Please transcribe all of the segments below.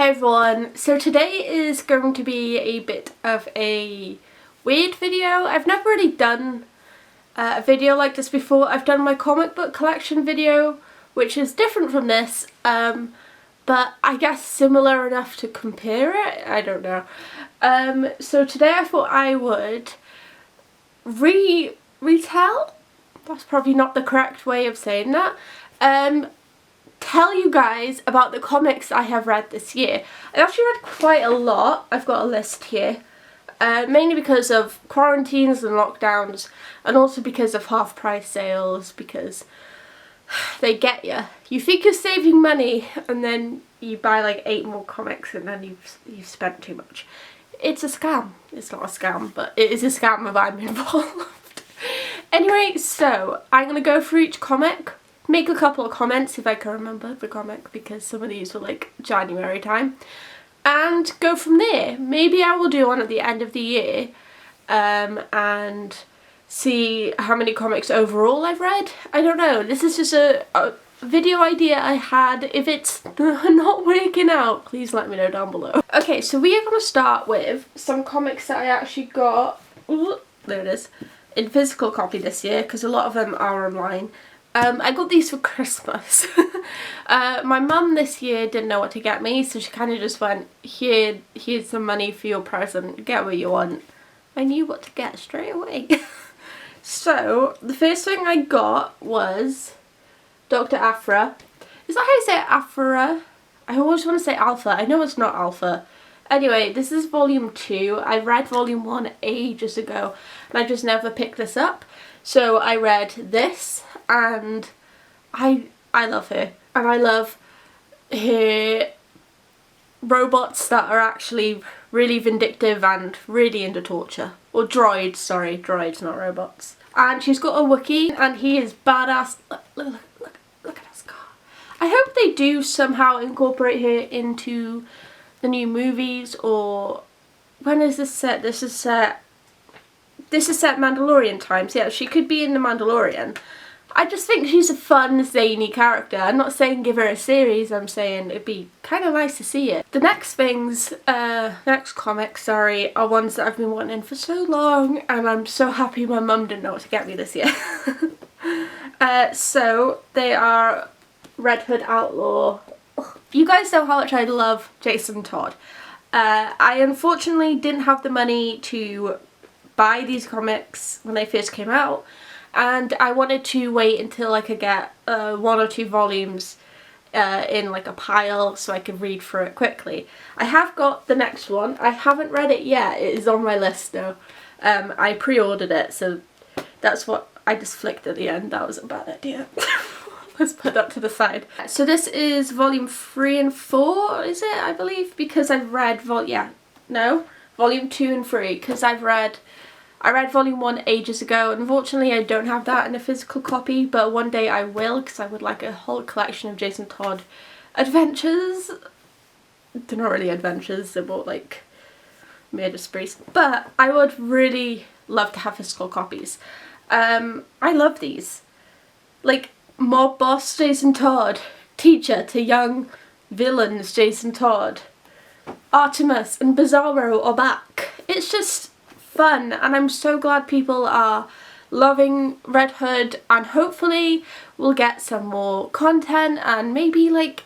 Hey everyone, so today is going to be a bit of a weird video. I've never really done a video like this before. I've done my comic book collection video, which is different from this, but I guess similar enough to compare it. I don't know. So today I thought I would retell? That's probably not the correct way of saying that. Tell you guys about the comics I have read this year. I've actually read quite a lot. I've got a list here. Mainly because of quarantines and lockdowns, and also because of half price sales, because they get you. You think you're saving money and then you buy like 8 more comics and then you've spent too much. It's a scam. It's not a scam, but it is a scam if I'm involved. Anyway, so I'm going to go through each comic, make a couple of comments if I can remember the comic, because some of these were like January time, and go from there. Maybe I will do one at the end of the year and see how many comics overall I've read. I don't know, this is just a video idea I had. If it's not working out, please let me know down below. Okay, so we are going to start with some comics that I actually got, there it is, in physical copy this year, because a lot of them are online. I got these for Christmas. My mum this year didn't know what to get me, so she kind of just went, here's some money for your present, get what you want. I knew what to get straight away. So, the first thing I got was Dr. Aphra. Is that how you say it, Aphra? I always want to say Alpha. I know it's not Alpha. Anyway, this is volume 2. I read volume 1 ages ago, and I just never picked this up. So I read this, and I love her. And I love her robots that are actually really vindictive and really into torture. Or droids, sorry, droids, not robots. And she's got a Wookiee, and he is badass. Look at that scar. I hope they do somehow incorporate her into the new movies, or when is this set? This is set Mandalorian times. Yeah, she could be in The Mandalorian. I just think she's a fun, zany character. I'm not saying give her a series, I'm saying it'd be kind of nice to see it. The next comics, sorry, are ones that I've been wanting for so long, and I'm so happy my mum didn't know what to get me this year. So, they are Red Hood Outlaw. You guys know how much I love Jason Todd. I unfortunately didn't have the money to buy these comics when they first came out, and I wanted to wait until I could get 1 or 2 volumes in like a pile so I could read through it quickly. I have got the next one. I haven't read it yet. It is on my list though. I pre-ordered it, so that's what I just flicked at the end. That was a bad idea. Let's put that to the side. So this is volume 3 and 4, is it, I believe? Because I've read volume 2 and 3, because I read volume 1 ages ago. Unfortunately, I don't have that in a physical copy, but one day I will, because I would like a whole collection of Jason Todd adventures. They're not really adventures, they're more like murder sprees. But I would really love to have physical copies. I love these. Like, mob boss Jason Todd, teacher to young villains Jason Todd, Artemis and Bizarro are back. It's just fun, and I'm so glad people are loving Red Hood, and hopefully we'll get some more content, and maybe like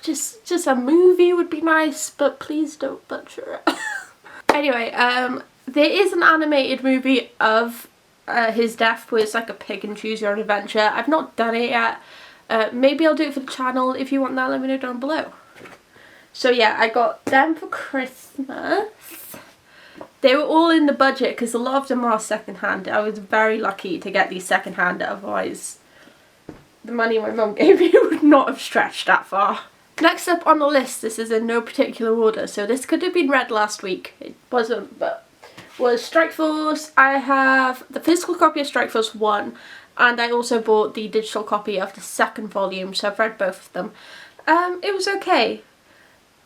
just a movie would be nice, but please don't butcher it. Anyway, there is an animated movie of his death where it's like a pick and choose your own adventure. I've not done it yet. Maybe I'll do it for the channel. If you want that, let me know down below. So yeah, I got them for Christmas. They were all in the budget because a lot of them are secondhand. I was very lucky to get these secondhand, otherwise the money my mum gave me would not have stretched that far. Next up on the list, this is in no particular order, so this could have been read last week. It wasn't, but was Strike Force. I have the physical copy of Strike Force 1, and I also bought the digital copy of the 2nd volume, so I've read both of them. It was okay.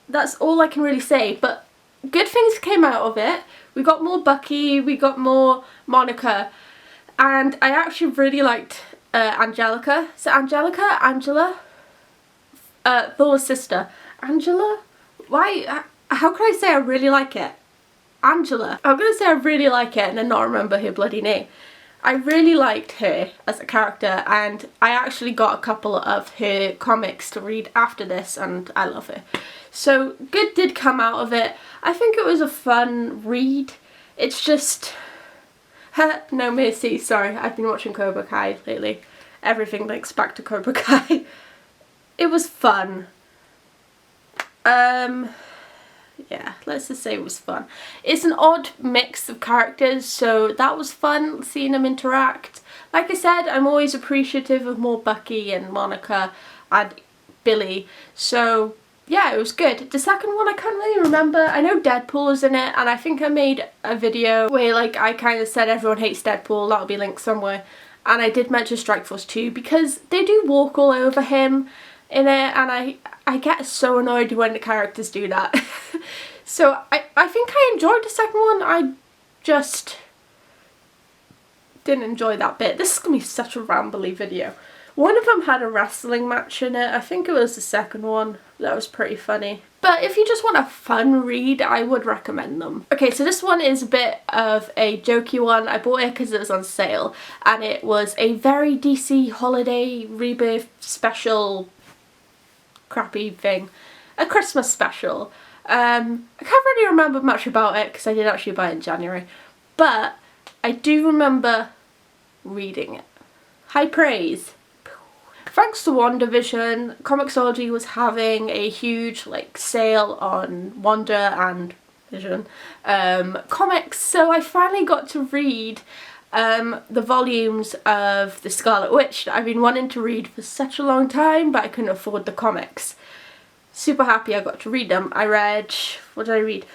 That's all I can really say, but good things came out of it. We got more Bucky, we got more Monica, and I actually really liked Angelica. Is it Angelica? Angela? Thor's sister. Angela? Why? How can I say I really like it? Angela. I'm gonna say I really like it and then not remember her bloody name. I really liked her as a character, and I actually got a couple of her comics to read after this, and I love her. So good did come out of it. I think it was a fun read. It's just... no mercy, sorry, I've been watching Cobra Kai lately. Everything links back to Cobra Kai. It was fun. Yeah, let's just say it was fun. It's an odd mix of characters, so that was fun seeing them interact. Like I said, I'm always appreciative of more Bucky and Monica and Billy, so yeah, it was good. The second one I can't really remember. I know Deadpool was in it, and I think I made a video where like I kind of said everyone hates Deadpool, that'll be linked somewhere, and I did mention Strikeforce 2 because they do walk all over him in it, and I get so annoyed when the characters do that. So I think I enjoyed the second one, I just didn't enjoy that bit. This is going to be such a rambly video. One of them had a wrestling match in it, I think it was the second one. That was pretty funny. But if you just want a fun read, I would recommend them. Okay, so this one is a bit of a jokey one. I bought it because it was on sale, and it was a very DC holiday rebirth special crappy thing. A Christmas special. I can't really remember much about it because I did actually buy it in January, but I do remember reading it. High praise. Thanks to WandaVision, Comixology was having a huge like sale on Wanda and Vision comics, so I finally got to read the volumes of The Scarlet Witch that I've been wanting to read for such a long time, but I couldn't afford the comics. Super happy I got to read them. I read, what did I read?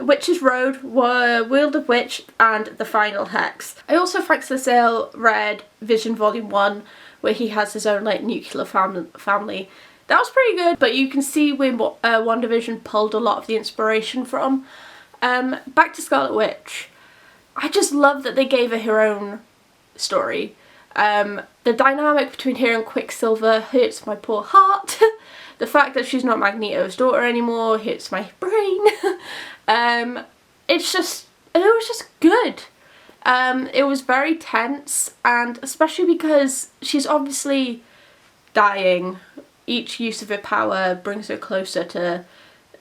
Witch's Road, World of Witch, and The Final Hex. I also, thanks to the sale, read Vision Volume 1, where he has his own like nuclear family. That was pretty good, but you can see where WandaVision pulled a lot of the inspiration from. Back to Scarlet Witch. I just love that they gave her own story. The dynamic between her and Quicksilver hurts my poor heart. The fact that she's not Magneto's daughter anymore hurts my brain. It was just good. It was very tense, and especially because she's obviously dying. Each use of her power brings her closer to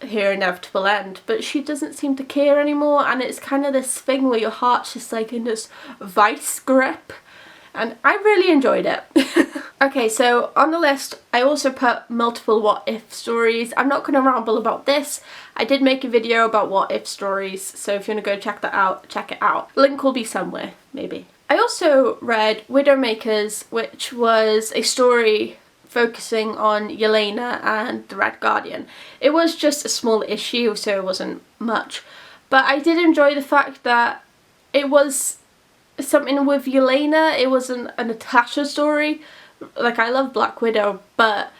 her inevitable end, but she doesn't seem to care anymore, and it's kind of this thing where your heart's just like in this vice grip, and I really enjoyed it. Okay, so on the list I also put multiple what if stories. I'm not going to ramble about this. I did make a video about what if stories, so if you want to go check that out, check it out. Link will be somewhere, maybe. I also read Widowmakers, which was a story focusing on Yelena and the Red Guardian. It was just a small issue, so it wasn't much, but I did enjoy the fact that it was something with Yelena. It wasn't a Natasha story. Like, I love Black Widow, but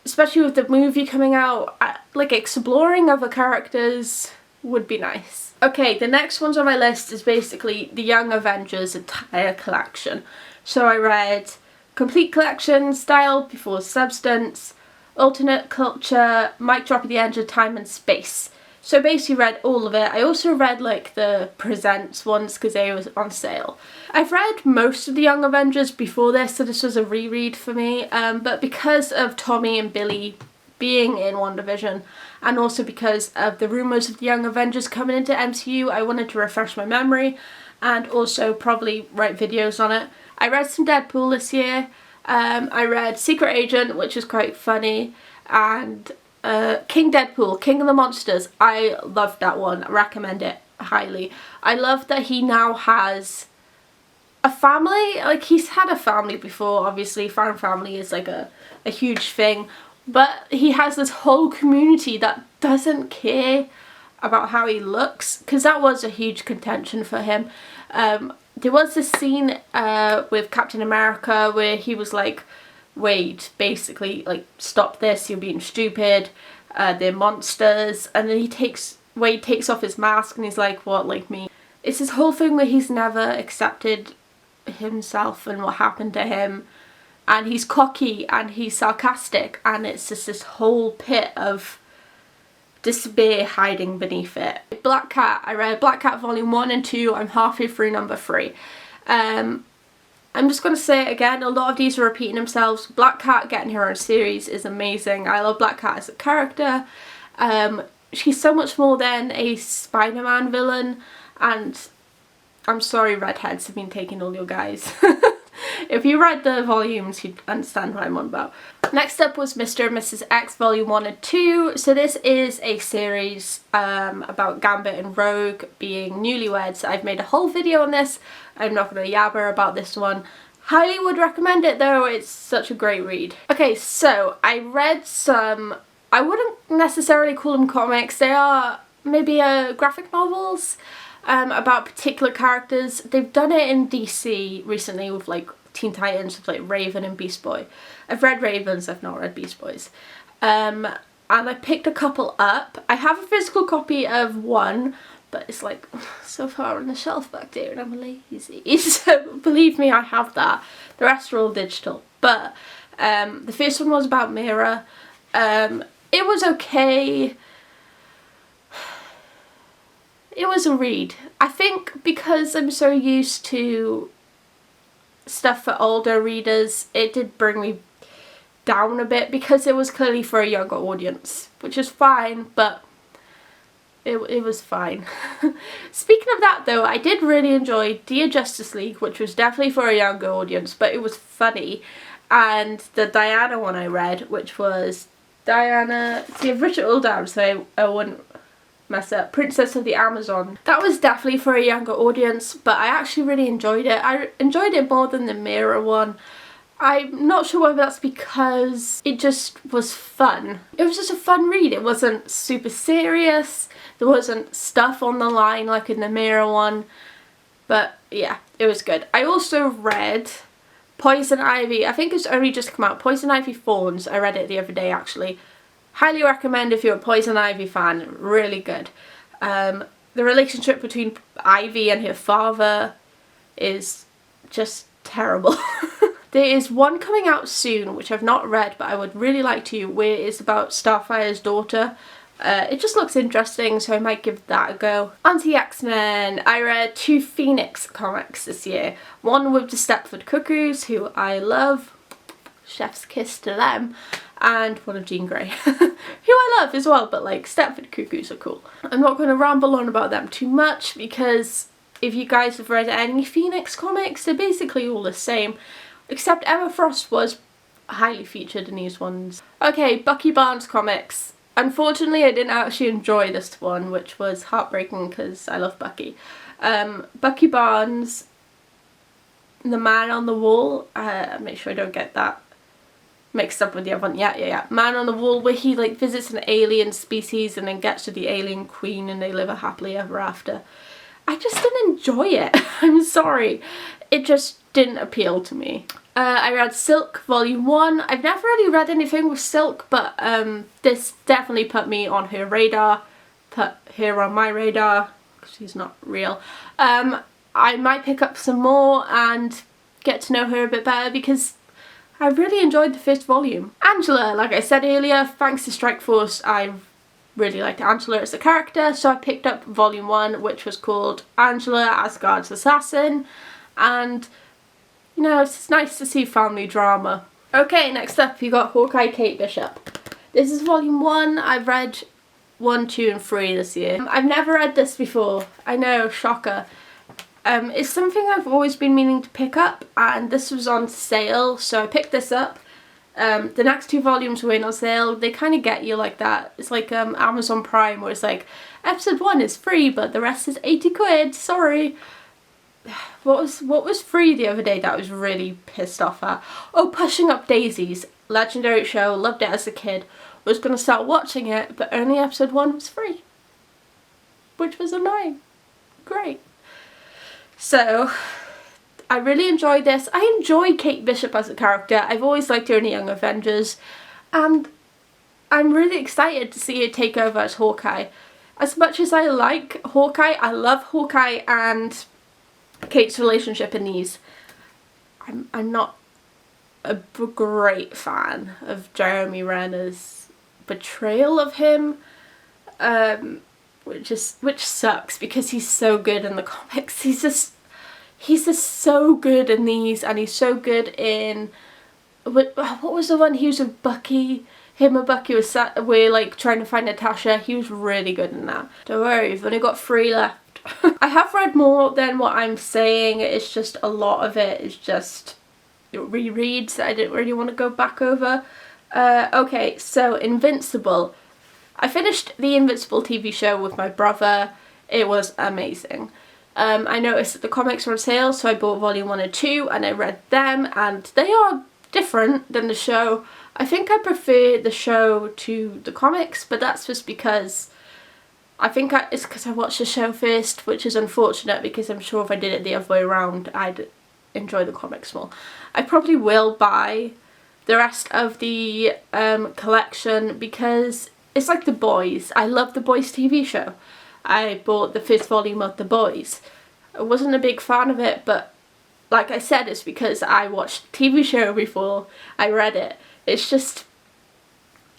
especially with the movie coming out, like exploring other characters would be nice. Okay, the next ones on my list is basically the Young Avengers entire collection. So I read Complete Collection, Style Before Substance, Alternate Culture, Mic Drop at the End of Time and Space. So basically read all of it. I also read like the Presents ones because they was on sale. I've read most of the Young Avengers before this, so this was a reread for me. But because of Tommy and Billy being in WandaVision, and also because of the rumours of the Young Avengers coming into MCU, I wanted to refresh my memory and also probably write videos on it. I read some Deadpool this year. I read Secret Agent, which is quite funny, and King Deadpool, King of the Monsters. I loved that one. I recommend it highly. I love that he now has a family. Like, he's had a family before, obviously. Found family is like a huge thing. But he has this whole community that doesn't care about how he looks, because that was a huge contention for him. There was this scene with Captain America where he was like, wait, basically, like, stop this, you're being stupid, they're monsters, and then Wade takes off his mask and he's like, what, like me? It's this whole thing where he's never accepted himself and what happened to him, and he's cocky and he's sarcastic, and it's just this whole pit of despair hiding beneath it. Black Cat, I read Black Cat volume 1 and 2, I'm halfway through number 3. I'm just going to say it again, a lot of these are repeating themselves. Black Cat getting her own series is amazing. I love Black Cat as a character. She's so much more than a Spider-Man villain, and I'm sorry redheads have been taking all your guys. If you read the volumes, you'd understand what I'm on about. Next up was Mr. and Mrs. X volume 1 and 2. So this is a series about Gambit and Rogue being newlyweds. I've made a whole video on this. I'm not going to yabber about this one. Highly would recommend it though, it's such a great read. Okay, so I read some, I wouldn't necessarily call them comics, they are maybe graphic novels about particular characters. They've done it in DC recently with like Teen Titans, with like Raven and Beast Boy. I've read Ravens, I've not read Beast Boys. And I picked a couple up. I have a physical copy of one, but it's like so far on the shelf back there and I'm lazy. So believe me, I have that. The rest are all digital. But the first one was about Mira. It was okay. It was a read. I think because I'm so used to stuff for older readers, it did bring me down a bit because it was clearly for a younger audience, which is fine, but it was fine. Speaking of that though, I did really enjoy Dear Justice League, which was definitely for a younger audience, but it was funny. And the Diana one I read, which was Diana, see I've written it all down so I wouldn't mess up, Princess of the Amazon. That was definitely for a younger audience, but I actually really enjoyed it. I enjoyed it more than the Mira one. I'm not sure whether that's because it just was fun. It was just a fun read. It wasn't super serious. There wasn't stuff on the line like in the Mira one. But yeah, it was good. I also read Poison Ivy. I think it's only just come out. Poison Ivy Thorns. I read it the other day actually. Highly recommend if you're a Poison Ivy fan. Really good. The relationship between Ivy and her father is just terrible. There is one coming out soon, which I've not read, but I would really like to, where it's about Starfire's daughter. It just looks interesting, so I might give that a go. Anti-X-Men. I read 2 Phoenix comics this year. One with the Stepford Cuckoos, who I love. Chef's kiss to them. And one of Jean Grey, who I love as well, but like Stepford Cuckoos are cool. I'm not going to ramble on about them too much because if you guys have read any Phoenix comics, they're basically all the same. Except Emma Frost was highly featured in these ones. Okay, Bucky Barnes comics. Unfortunately, I didn't actually enjoy this one, which was heartbreaking because I love Bucky. Bucky Barnes, The Man on the Wall. Make sure I don't get that mixed up with the other one. Yeah. Man on the Wall, where he like visits an alien species and then gets to the alien queen and they live a happily ever after. I just didn't enjoy it. I'm sorry. It just didn't appeal to me. I read Silk volume 1. I've never really read anything with Silk, but this definitely put me on her radar. Put her on my radar, because she's not real. I might pick up some more and get to know her a bit better because I really enjoyed the first volume. Angela, like I said earlier, thanks to Strike Force, I really liked Angela as a character, so I picked up volume 1, which was called Angela, Asgard's Assassin, and you know, it's just nice to see family drama. Okay, next up you got Hawkeye Kate Bishop. This is volume 1. I've read 1, 2 and 3 this year. I've never read this before. I know, shocker. It's something I've always been meaning to pick up, and this was on sale, so I picked this up. The next 2 volumes were on sale. They kind of get you like that. It's like Amazon Prime, where it's like, episode 1 is free, but the rest is 80 quid, sorry. What was free the other day that I was really pissed off at? Oh, Pushing Up Daisies. Legendary show, loved it as a kid. Was going to start watching it, but only episode 1 was free. Which was annoying. Great. So, I really enjoyed this. I enjoy Kate Bishop as a character. I've always liked her in the Young Avengers. And I'm really excited to see her take over as Hawkeye. As much as I like Hawkeye, I love Hawkeye and Kate's relationship in these. I'm not a great fan of Jeremy Renner's portrayal of him, which sucks because he's so good in the comics. He's just so good in these, and he's so good in what was the one he was with Bucky? Him and Bucky were like trying to find Natasha. He was really good in that. Don't worry, we've only got 3 left. I have read more than what I'm saying. It's just a lot of it is just rereads that I didn't really want to go back over. Okay, so Invincible. I finished the Invincible TV show with my brother. It was amazing. I noticed that the comics were on sale, so I bought volume 1 and 2 and I read them, and they are different than the show. I think I prefer the show to the comics, but that's just because it's because I watched the show first, which is unfortunate because I'm sure if I did it the other way around I'd enjoy the comics more. I probably will buy the rest of the collection because it's like The Boys. I love The Boys TV show. I bought the 5th volume of The Boys. I wasn't a big fan of it, but like I said, it's because I watched the TV show before I read it. It's just,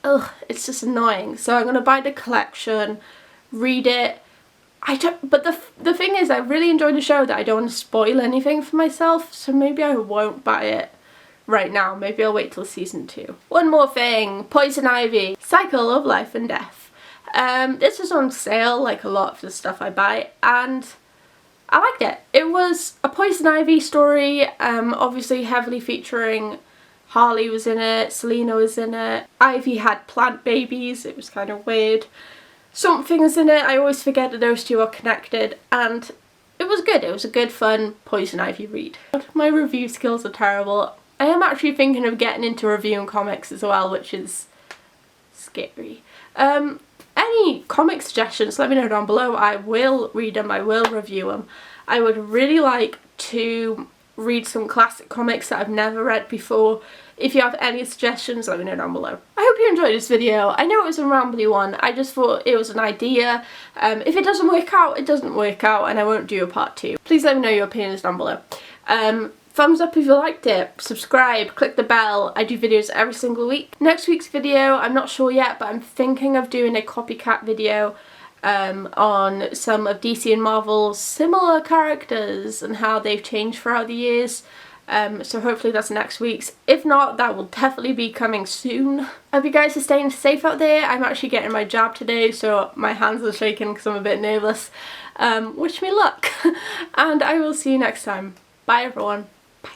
it's just annoying. So I'm going to buy the collection, read it. But the thing is, I really enjoyed the show that I don't want to spoil anything for myself, so maybe I won't buy it right now. Maybe I'll wait till season 2. One more thing, Poison Ivy, Cycle of Life and Death. This was on sale like a lot of the stuff I buy, and I liked it. It was a Poison Ivy story, obviously heavily featuring Harley was in it, Selena was in it, Ivy had plant babies, it was kind of weird. Something's in it, I always forget that those two are connected, and it was good. It was a good, fun Poison Ivy read. My review skills are terrible. I am actually thinking of getting into reviewing comics as well, which is scary. Any comic suggestions, let me know down below. I will read them, I will review them. I would really like to read some classic comics that I've never read before. If you have any suggestions, let me know down below. I hope you enjoyed this video. I know it was a rambly one. I just thought it was an idea. If it doesn't work out, it doesn't work out, and I won't do a part 2. Please let me know your opinions down below. Thumbs up if you liked it, subscribe, click the bell. I do videos every single week. Next week's video, I'm not sure yet, but I'm thinking of doing a copycat video on some of DC and Marvel's similar characters and how they've changed throughout the years. So hopefully that's next week's. If not, that will definitely be coming soon. I hope you guys are staying safe out there. I'm actually getting my jab today, so my hands are shaking because I'm a bit nervous. Wish me luck, and I will see you next time. Bye everyone. Bye.